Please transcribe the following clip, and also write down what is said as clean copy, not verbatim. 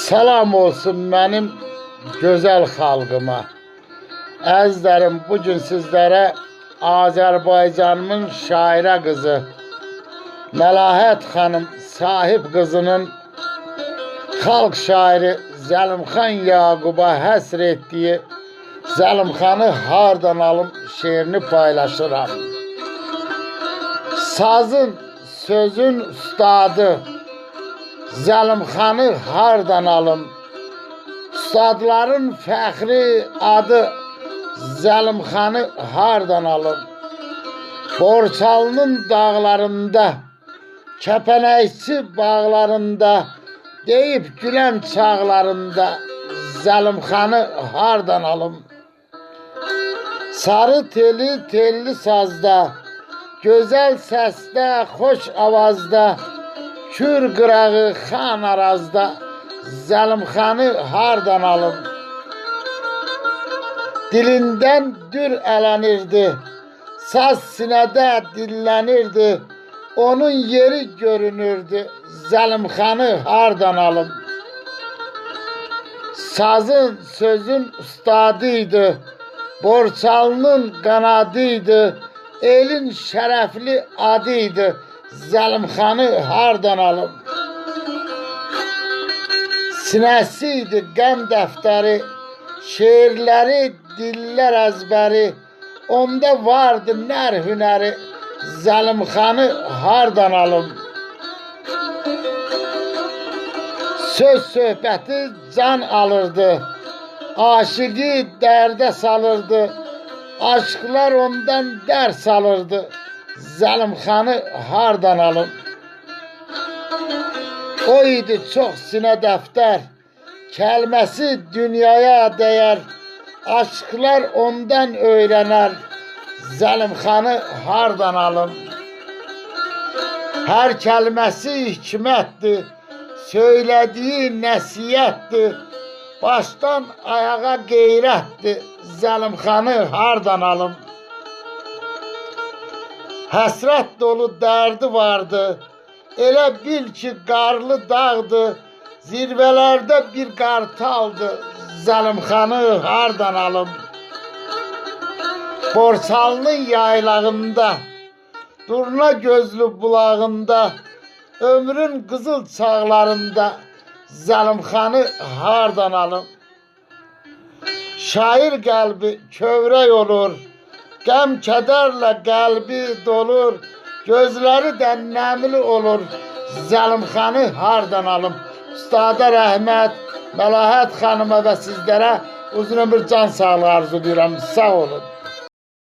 Salam olsun benim güzel xalqıma. Əzizlərim, bugün sizlərə Azərbaycanımın şairə qızı Məlahət xanım sahib qızının xalq şairi Zəlimxan Yaquba həsr etdiyi Zəlimxanı hardan alım şeirini paylaşıram. Sazın, sözün ustadı Zəlimxanı hardan alım? Ustadların fəxri adı Zəlimxanı hardan alım? Borçalının dağlarında, kəpənəkçi bağlarında, deyib gülən çağlarında Zəlimxanı hardan alım? Sarı telli sazda, gözəl səsdə, xoş avazda, kür qırağı xan arazda Zəlimxanı hardan alım? Dilindən dür ələnirdi, saz sinədə dillənirdi, onun yeri görünürdü, Zəlimxanı hardan alım? Sazın, sözün ustadıydı, Borçalının qanadıydı, elin şərəfli adıydı, Zəlimxanı hardan alım? Sinəsi idi qəm dəftəri, şeirləri, dillər əzbəri, onda vardı nər hünəri, Zəlimxanı hardan alım? Söz söhbəti can alırdı, aşıqı dərdə salırdı, aşıqlar ondan dərs alırdı, Zəlimxanı hardan alım? O idi çox sinə dəftər, kəlməsi dünyaya dəyər, aşıqlar ondan öyrənər, Zəlimxanı hardan alım? Hər kəlməsi hikmətdir, söylədiyi nəsiyyətdir, başdan ayağa qeyrətdir, Zəlimxanı hardan alım? Həsrət dolu dərdi vardı, elə bil ki qarlı dağdı, zirvələrdə bir qartaldı, Zəlimxanı hardan alım? Borçalının yaylağında, durna gözlü bulağında, ömrün qızıl çağlarında Zəlimxanı hardan alım? Şair qəlbi kövrək olur, qəm kədərlə qəlbi dolur, gözləri də nəmli olur, Zəlimxanı hardan alım? Ustada rəhmət, Məlahət xanıma və sizlərə uzun ömür can sağlığı arzulayıram. Sağ olun.